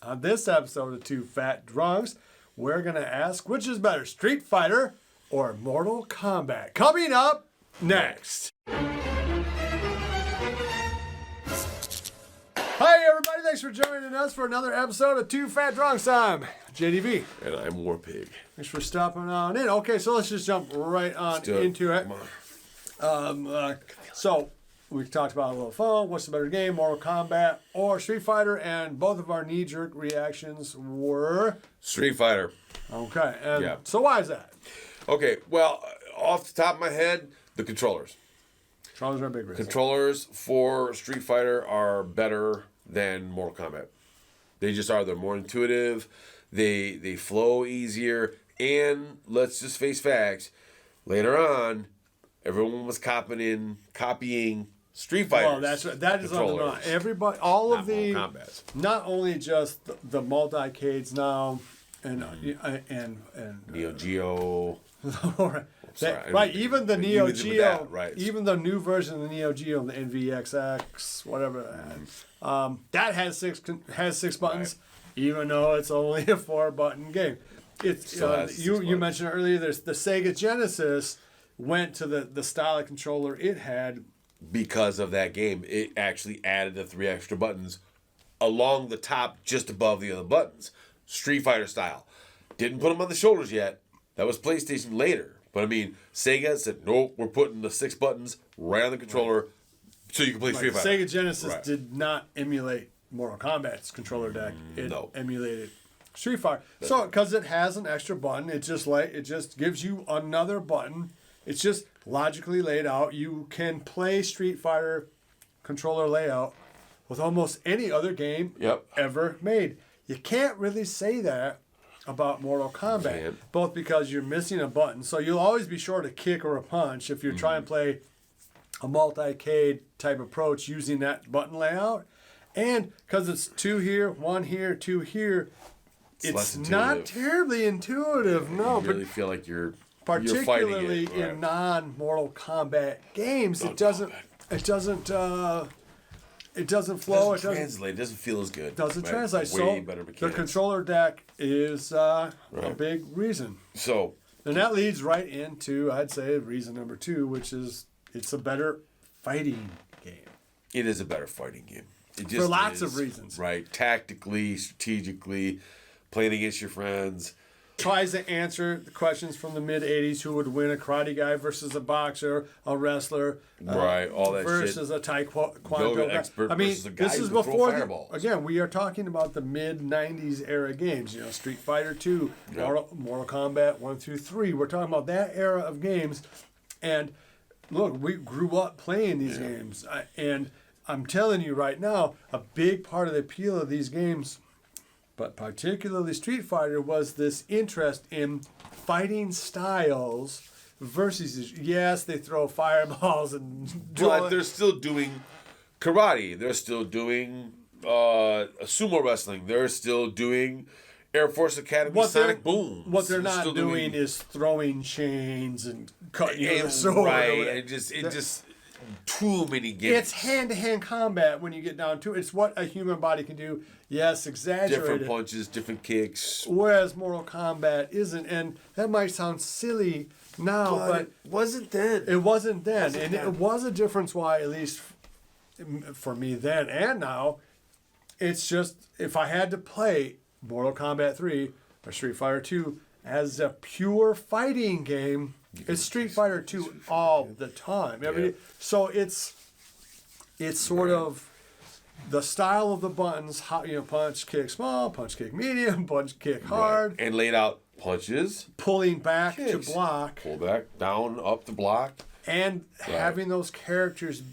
On this episode of Two Fat Drunks, we're going to ask which is better, Street Fighter or Mortal Kombat? Coming up next. Hi, everybody. Thanks for joining us for another episode of Two Fat Drunks. I'm JDV. And I'm Warpig. Thanks for stopping on in. Okay, so let's just jump right on into it. So we talked about a little phone. What's the better game, Mortal Kombat or Street Fighter? And both of our knee-jerk reactions were Street Fighter. Okay. And so why is that? Okay, well, off the top of my head, the controllers. Controllers are a big reason. Controllers for Street Fighter are better than Mortal Kombat. They just are. They're more intuitive. They flow easier. And let's just face facts. Later on, everyone was copying Street Fighter. Well, that's right. That is undeniable. Everybody, all of the, not only just the multi-cades now, and Neo Geo. Right, even the Neo Geo, right. Even the new version of the Neo Geo, the NVXX, whatever that has six buttons, even though it's only a 4-button game. It's you mentioned earlier. There's the Sega Genesis went to the style of controller it had because of that game. It actually added the 3 extra buttons along the top, just above the other buttons, Street Fighter style. Didn't put them on the shoulders yet. That was PlayStation later. But I mean, Sega said, nope, we're putting the 6 buttons right on the controller so you can play Street Fighter. Sega Genesis did not emulate Mortal Kombat's controller deck. It emulated Street Fighter. So, because it has an extra button, it just gives you another button. It's just logically laid out. You can play Street Fighter controller layout with almost any other game ever made. You can't really say that about Mortal Kombat, both because you're missing a button. So you'll always be short a kick or a punch if you're trying to play a multi-cade type approach using that button layout. And because it's 2 here, 1 here, 2 here, it's not terribly intuitive. No, you really feel like you're particularly fighting it, in non-Mortal Kombat games, it doesn't flow. It doesn't translate. It doesn't feel as good. Doesn't translate. Way so better mechanics. The controller deck is a big reason. So, and that leads right into, I'd say, reason number 2, which is it's a better fighting game. It is a better fighting game. It just for lots of reasons. Right. Tactically, strategically, playing against your friends. Tries to answer the questions from the mid-'80s: who would win, a karate guy versus a boxer, a wrestler, all that versus shit. a taekwondo expert. I mean, versus a guy this is who before. fireballs. We are talking about the mid-'90s era games. Street Fighter 2, Mortal Kombat 1 through 3. We're talking about that era of games, and look, we grew up playing these games, and I'm telling you right now, a big part of the appeal of these games, but particularly Street Fighter, was this interest in fighting styles versus, yes, they throw fireballs and... But they're still doing karate. They're still doing sumo wrestling. They're still doing Air Force Academy Sonic Boom. What they're not doing is throwing chains and cutting you with a sword. Right, and just too many games. It's hand-to-hand combat when you get down to it. It's what a human body can do. Yes, exaggerated. Different punches, different kicks. Whereas Mortal Kombat isn't. And that might sound silly now, but it wasn't then. It wasn't then. It was a difference why, at least for me then and now, it's just, if I had to play Mortal Kombat 3 or Street Fighter 2 as a pure fighting game, it's Street Fighter 2 all the time. So it's sort of the style of the buttons, punch, kick small, punch, kick medium, punch, kick hard. And laid out punches. Pulling back kicks. to block. Pull back, down, up to block. And having those characters,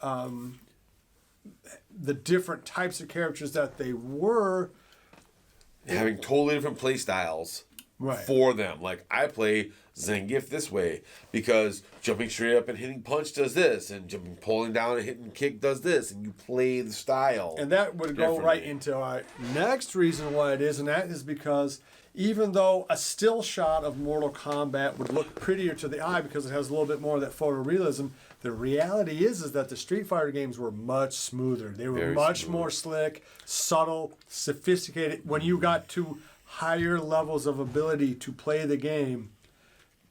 the different types of characters that they were. Having totally different play styles. For them. Like, I play Zangief this way because jumping straight up and hitting punch does this, and jumping, pulling down and hitting kick does this, and you play the style. And that would go right into our next reason why it is, and that is because even though a still shot of Mortal Kombat would look prettier to the eye because it has a little bit more of that photorealism, The reality is that the Street Fighter games were much smoother. They were Very much smooth. more slick, subtle, sophisticated. When you got to higher levels of ability to play the game,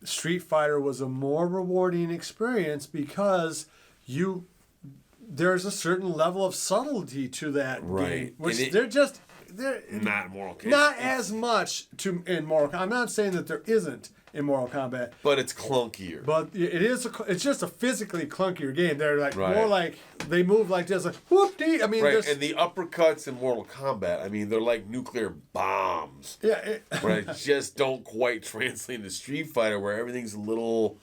Street Fighter was a more rewarding experience because there's a certain level of subtlety to that game, which they're not Mortal Kombat. not as much in Mortal Kombat. I'm not saying that there isn't in Mortal Kombat, But it's clunkier. but it's just a physically clunkier game. They're like Right. more like they move like this, like whoop-dee. I mean, Right, there's- and the uppercuts in Mortal Kombat, I mean, they're like nuclear bombs. yeah, Right, just don't quite translate into Street Fighter, where everything's a little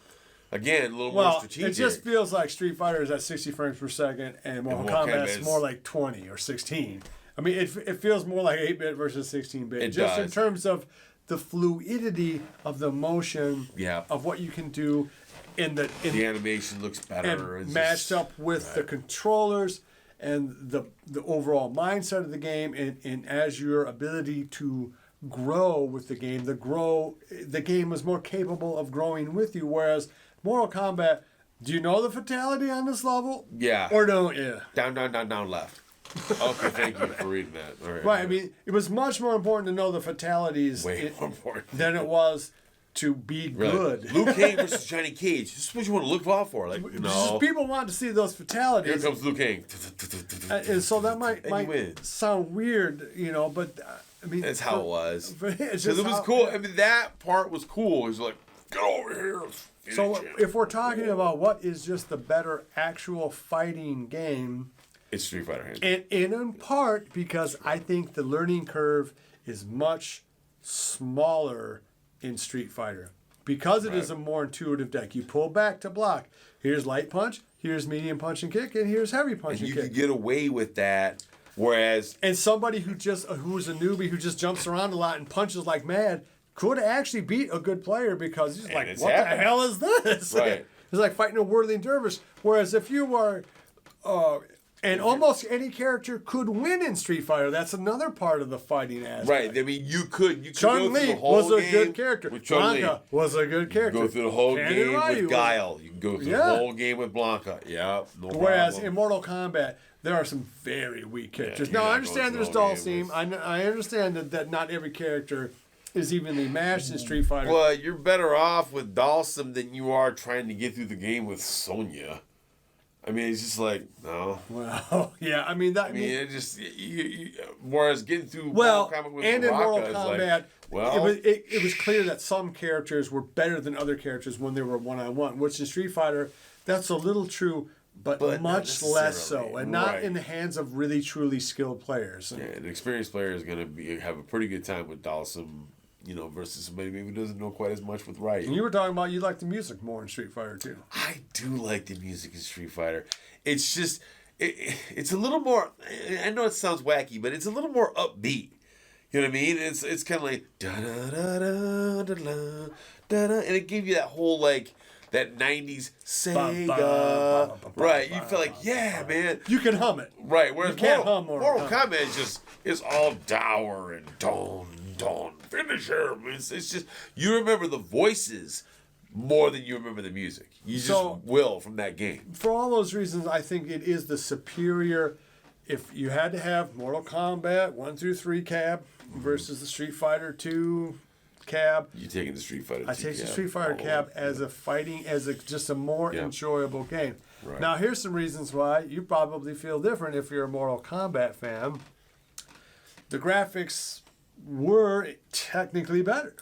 more well, strategic. it just feels like Street Fighter is at 60 frames per second, and Mortal Mortal Kombat Kombat is is- more like 20 or 16. I mean, it feels more like 8-bit versus 16-bit. It Just in does. terms of the fluidity of the motion Yeah. of what you can do in the animation looks better. and It's matched just- up with the controllers and the overall mindset of the game, and as your ability to grow with the game, the game was more capable of growing with you. Whereas Mortal Kombat, do you know the fatality on this level? Yeah. Or don't you? Down, left. Okay, thank you for reading that. All right. Right. I mean, it was much more important to know the fatalities Way more important. than it was to be Really. good. Liu Kang versus Johnny Cage. This is what you want to look out for. Like, Just no. people want to see those Here fatalities. comes Liu Kang. And so that And you win. sound weird, but I mean, That's how it was. It's Because just it was how- cool. I mean, that part was cool. It was like, get over here. So Finish him. if we're talking about what is just the better actual fighting game, It's Street Fighter. Hands. and in part because I think the learning curve is much smaller in Street Fighter. Because it is a more intuitive deck. You pull back to block. Here's light punch, here's medium punch and kick, and here's heavy punch And and you kick. can get away with that. Whereas, And somebody who's a newbie who just jumps around a lot and punches like mad could actually beat a good player because he's like, it's what happened. the hell is this? Right. It's like fighting a whirling dervish. Whereas if you are, and almost any character could win in Street Fighter. That's another part of the fighting aspect. right, I mean, you could go Chun through Li the whole was a game good character. with Chun Li. Blanca was a good character. Go through the whole Candy game Ryu with was- Guile. You can go through Yeah. the whole game with Blanca. Yeah, no Whereas problem. in Mortal Kombat, there are some very weak characters. you're Now, I not understand going there's through the whole Dalsim. game I understand that not every character is evenly matched in Street Fighter. Well, you're better off with Dalsum than you are trying to get through the game with Sonya. I mean, it's just like, no. Well, yeah, I mean that. I mean, it just, whereas getting through well, Mortal Kombat with and in Baraka Mortal is Kombat, like, well, it was clear that some characters were better than other characters when they were one-on-one. Which in Street Fighter, that's a little true, but not much less so, necessarily. and not Right. in the hands of really truly skilled players. yeah, an experienced player is going to have a pretty good time with Dalsum, versus somebody maybe who doesn't know quite as much with Riot. And you were talking about you like the music more in Street Fighter too. I do like the music in Street Fighter. It's just, it's a little more, I know it sounds wacky, but it's a little more upbeat. You know what I mean? It's kind of like, da-da-da-da-da-da, da-da, and it gave you that whole, like, that 90s Sega. Right, you feel like, yeah, man. You can hum it. Right, whereas You can't Mortal hum or Kombat is all dour and don't finish him. It's just, you remember the voices more than you remember the music. You just will from that game. For all those reasons, I think it is the superior. If you had to have Mortal Kombat 1 through 3 cab versus the Street Fighter 2 cab, You taking the Street Fighter? I take the Street Fighter cab as just a more enjoyable game. Right. Now, here's some reasons why you probably feel different if you're a Mortal Kombat fan. The graphics were technically better.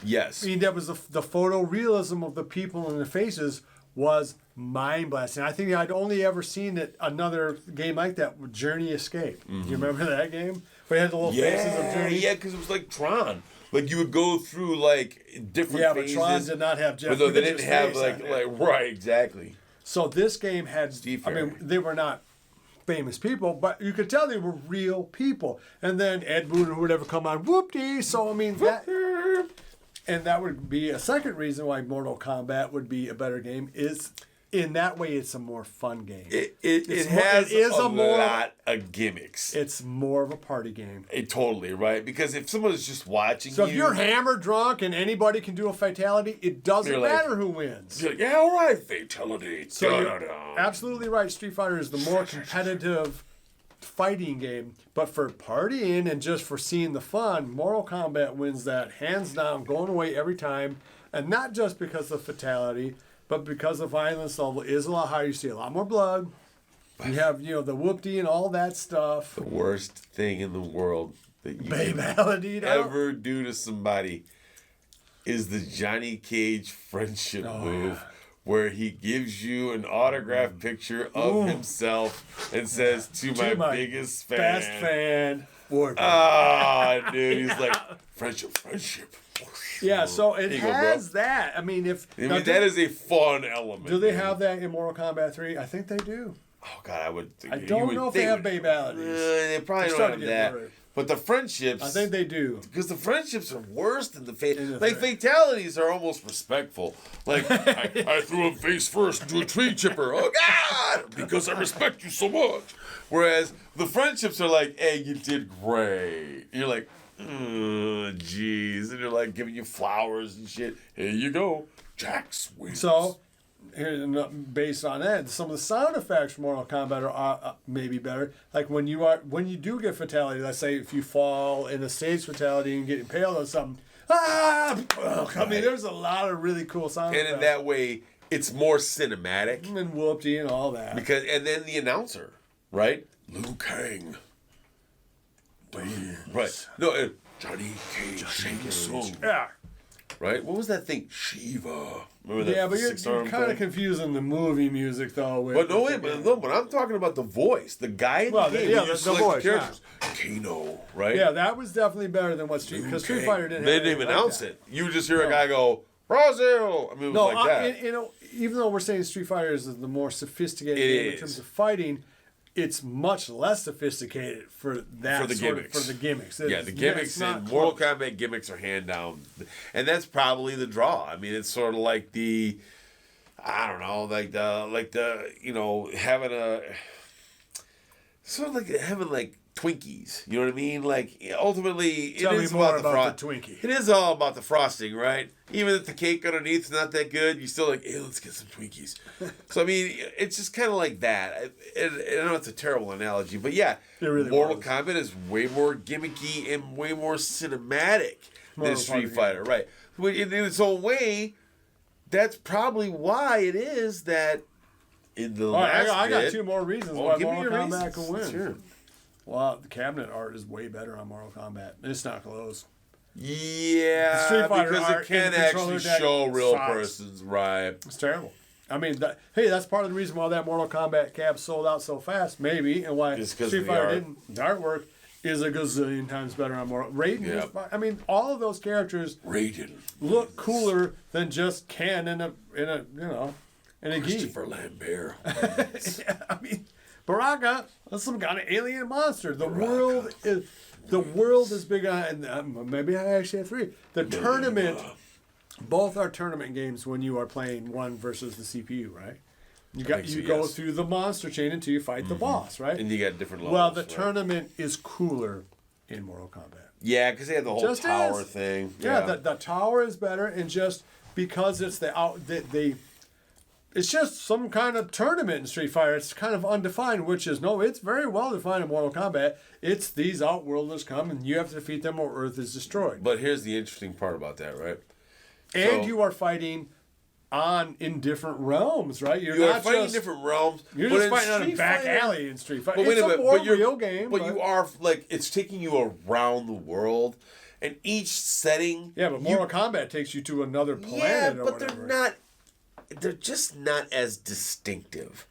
Yes. I mean, that was the photorealism of the people and the faces was mind blasting. I think I'd only ever seen another game like that with Journey Escape. Do you remember that game? Where you had the little faces of Journey. Yeah, because it was like Tron. Like you would go through like different Yeah, phases. but Tron did not have Jeff. But no, they didn't Bridges' have face on it. right, exactly. So this game had. Steve I mean, Ferry. they were not famous people, but you could tell they were real people. And then Ed Boon would ever come on, whoop-dee. So I mean that. And that would be a second reason why Mortal Kombat would be a better game is in that way, it's a more fun game. It has a lot of gimmicks. It's more of a party game. Totally, right? Because if someone's just watching so if you're hammered drunk and anybody can do a fatality, it doesn't matter who wins. You're like, yeah, all right, fatality. So you're absolutely right. Street Fighter is the more competitive fighting game. But for partying and just for seeing the fun, Mortal Kombat wins that hands down, going away every time. And not just because of fatality, but because the violence level is a lot higher. You see a lot more blood. You have, the whoopty and all that stuff. The worst thing in the world that you can ever do to somebody is the Johnny Cage friendship move, where he gives you an autographed picture of himself and says, to my biggest fan. Best fan. Ah, dude, he's like, friendship. Yeah, so it has that. I mean, that is a fun element. Do they have that in Mortal Kombat 3? I think they do. Oh, God, I don't know if they have babalities. They probably don't have that. Blurry. But the friendships... I think they do. Because the friendships are worse than the fatalities are almost respectful. Like, I threw him face first into a tree chipper. Oh, God! Because I respect you so much. Whereas the friendships are like, hey, you did great. And you're like, jeez. And they're like giving you flowers and shit. Here you go. Jax wins. So... based on that, some of the sound effects from Mortal Kombat are maybe better. Like when you do get fatality, let's say if you fall in a stage fatality and get impaled on something, I mean, there's a lot of really cool sound effects. And in that way, it's more cinematic. And whoopty and all that. And then the announcer, right? Liu Kang. Right. No, Johnny Cage. Shang Tsung. Yeah. Right? What was that thing? Shiva. Remember that? Yeah, but you're kind of confusing the movie music, though. But I'm talking about the voice. The guy in the game. Yeah, the voice. Characters. Kano, right? Yeah, that was definitely better than what Street Fighter didn't. They didn't even announce it. You would just hear a guy go, Brazil. I mean, it was like that. Even though we're saying Street Fighter is the more sophisticated game in terms of fighting, it's much less sophisticated for that for the gimmicks. The gimmicks and Mortal Kombat gimmicks are hand down, and that's probably the draw. I mean, it's sort of like having like Twinkies. You know what I mean? Like ultimately, it is about the Twinkie. It is all about the frosting, right? Even if the cake underneath is not that good, you still like, hey, let's get some Twinkies. So I mean, it's just kind of like that. I know it's a terrible analogy, but yeah, Mortal Kombat is way more gimmicky and way more cinematic than Street Fighter, right? In its own way, that's probably why it is that in the last I got two more reasons why Mortal Kombat can win. Sure. Well, the cabinet art is way better on Mortal Kombat. It's not close. Yeah, because it can actually show real persons, right? It's terrible. I mean, that's part of the reason why that Mortal Kombat cab sold out so fast, maybe, and why Street Fighter didn't. The artwork is a gazillion times better on Mortal. Raiden, I mean, all of those characters look cooler than just Ken in a gi. Christopher Lambert. Yeah, I mean, Baraka, that's some kind of alien monster. The world is big on, and maybe I actually have three. The tournament, both are tournament games when you are playing one versus the CPU, right? You go through the monster chain until you fight the boss, right? And you get different levels. Well, the tournament is cooler in Mortal Kombat. Yeah, because they have the whole tower thing. Yeah, the tower is better, and just because it's it's just some kind of tournament in Street Fighter. It's kind of undefined, it's very well defined in Mortal Kombat. It's these Outworlders come, and you have to defeat them or Earth is destroyed. But here's the interesting part about that, right? And you are fighting in different realms, right? You're not fighting in different realms. You're just fighting on a back alley in Street Fighter. It's a more real game. But you are, it's taking you around the world. And each setting... Yeah, but Mortal Kombat takes you to another planet or whatever. They're just not as distinctive.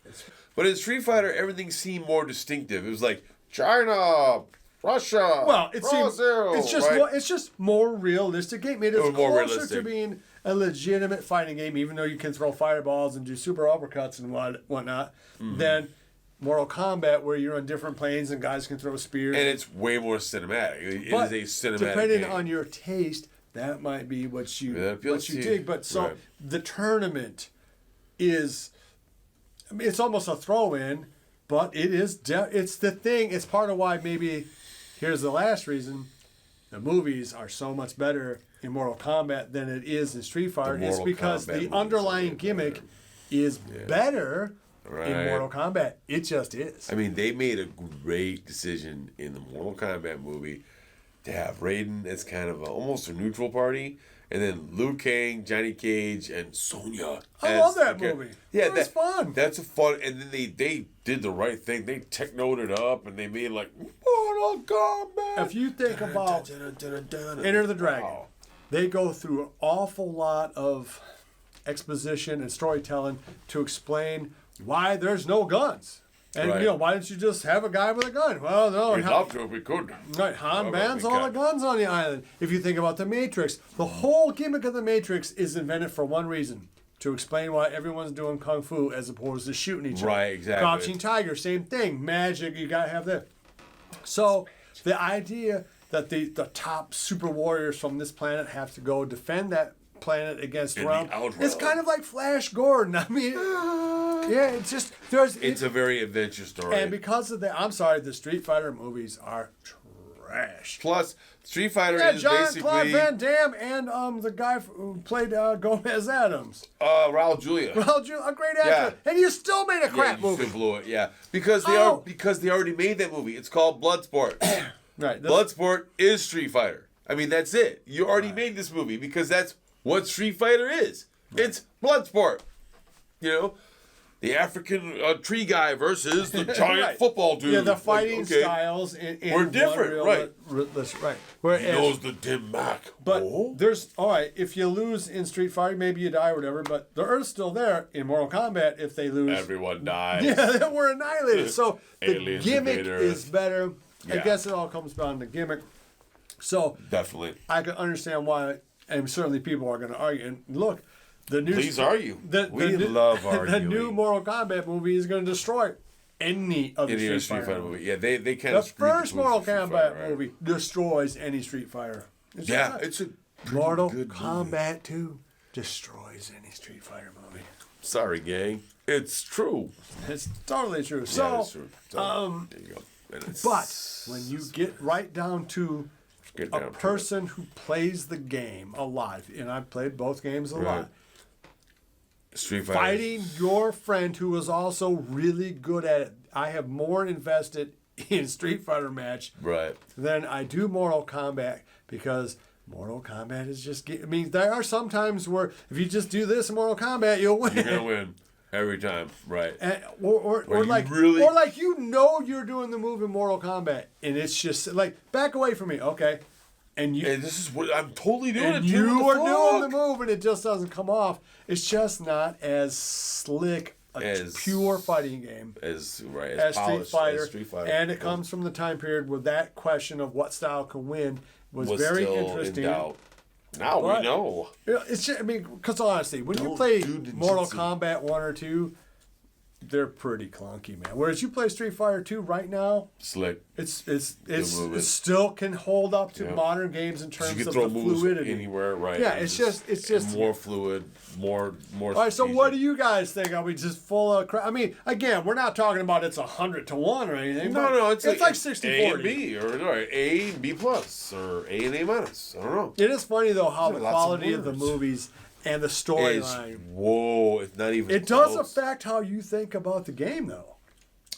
But in Street Fighter, everything seemed more distinctive. It was like China, Russia, Brazil. It's just more realistic game. It is closer to being a legitimate fighting game, even though you can throw fireballs and do super uppercuts and whatnot, than Mortal Kombat, where you're on different planes and guys can throw spears. And it's way more cinematic. It is a cinematic depending game. on your taste, that might be what you dig. But the tournament is I mean, it's almost a throw-in, but it is. It's the thing. It's part of why maybe. Here's the last reason: the movies are so much better in Mortal Kombat than it is in Street Fighter. It's because the underlying gimmick is better in Mortal Kombat. It just is. I mean, they made a great decision in the Mortal Kombat movie to have Raiden as kind of almost a neutral party, and then Liu Kang, Johnny Cage, and Sonya. I love that movie. Yeah, it was fun. That's a fun. And then they did the right thing. They technoed it up, and they made like Mortal Kombat. If you think about Enter the Dragon, they go through an awful lot of exposition and storytelling to explain why there's no guns. And, why didn't you just have a guy with a gun? Well, no. We'd love to if we could. Right, Han bans all the guns on the island. If you think about the Matrix, the whole gimmick of the Matrix is invented for one reason. To explain why everyone's doing Kung Fu as opposed to shooting each other. Right, exactly. Crouching Tiger, same thing. Magic, you got to have that. So, the idea that the top super warriors from this planet have to go defend that planet against the realm. It's kind of like Flash Gordon. I mean, yeah, it's just it's a very adventure story. And because of that, I'm sorry, the Street Fighter movies are trash. Plus, Street Fighter is basically Claude Van Damme and the guy who played Gomez Adams. Raul Julia. A great actor, and you still made a crap movie. You blew it, yeah, because they already made that movie. It's called Bloodsport. Right. Bloodsport is Street Fighter. I mean, that's it. You already made this movie because that's what Street Fighter is. Right. It's Bloodsport. You know, the African tree guy versus the giant football dude. Yeah, the fighting styles were different, right? Right. He knows the dim Mac. But there's if you lose in Street Fighter, maybe you die or whatever. But the Earth's still there in Mortal Kombat. If they lose, everyone dies. Yeah, we're annihilated. So the gimmick is better. Yeah. I guess it all comes down to gimmick. So definitely, I can understand why, and certainly people are going to argue. And look, the new please argue. We love arguing. The new Mortal Kombat movie is going to destroy any of the Street Fighter movie. Yeah, they kind of. The first Mortal Kombat movie destroys any Street Fighter. It's a Mortal Kombat 2 destroys any Street Fighter movie. Sorry, gang. It's true. It's totally true. Yeah, it's true. So, there you go. But when you get right down to a person who plays the game a lot, and I've played both games a lot, Street Fighter. Fighting your friend who is also really good at it. I have more invested in Street Fighter match than I do Mortal Kombat because Mortal Kombat is just... I mean, there are some times where if you just do this in Mortal Kombat, you'll win. You're going to win. Every time, right? And, or like you're doing the move in Mortal Kombat, and it's just like back away from me, okay? And this is what I'm totally doing. And you are doing the move, and it just doesn't come off. It's just not as slick a pure fighting game as Street Fighter. And it comes from the time period where that question of what style can win was very interesting. In doubt. Now we know. It's just, because honestly, when you play Mortal Kombat 1 or 2, they're pretty clunky, man. Whereas you play Street Fighter 2 right now, slick. It still can hold up to modern games in terms of the fluidity. Anywhere, right? Yeah, it's just more fluid, more. All right, so what do you guys think? Are we just full of crap? I mean, again, we're not talking about it's 100-1 or anything. No, it's like 60-40. A and B, or A and B plus, or A and A minus. I don't know. It is funny though how the quality of the movies and the storyline. Whoa, it's not even. It does affect how you think about the game, though.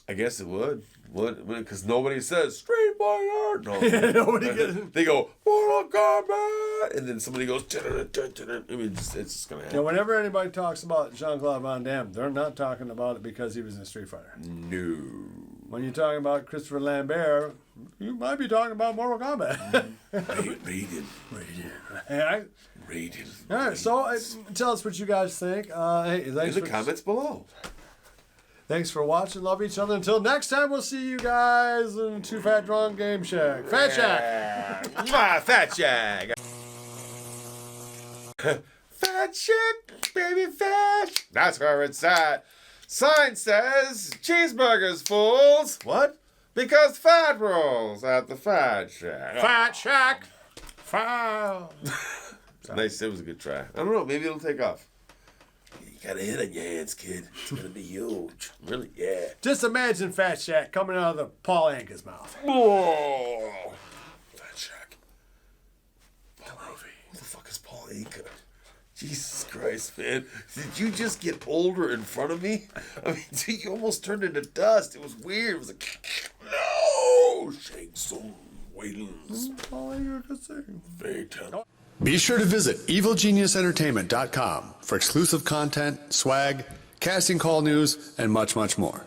I guess it would. Because nobody says Street Fighter. No, nobody gets. They go Mortal Kombat, and then somebody goes. I mean, it's just gonna happen. Whenever anybody talks about Jean-Claude Van Damme, they're not talking about it because he was in Street Fighter. No. When you're talking about Christopher Lambert, you might be talking about Mortal Kombat. Raiden. Raiden. All right, so tell us what you guys think. Hey, in the comments below. Thanks for watching. Love each other. Until next time, we'll see you guys in Too Fat Drunk Game Shack. Fat Shack. Fat Shack. Fat Shack, baby fat. That's where it's at. Sign says cheeseburgers, fools. What? Because fat rolls at the Fat Shack. Fat Shack. Foul. Nice. It was a good try. I don't know. Maybe it'll take off. You got a hit on your hands, kid. It's gonna be huge. Really? Yeah. Just imagine Fat Shack coming out of the Paul Anka's mouth. Oh, Fat Shack. Who the fuck is Paul Anka? Jesus Christ, man. Did you just get older in front of me? I mean, you almost turned into dust. It was weird. It was like, no! Shang Tsung, Wailins. Paul Anka could sing. Very talented. Be sure to visit evilgeniusentertainment.com for exclusive content, swag, casting call news, and much, much more.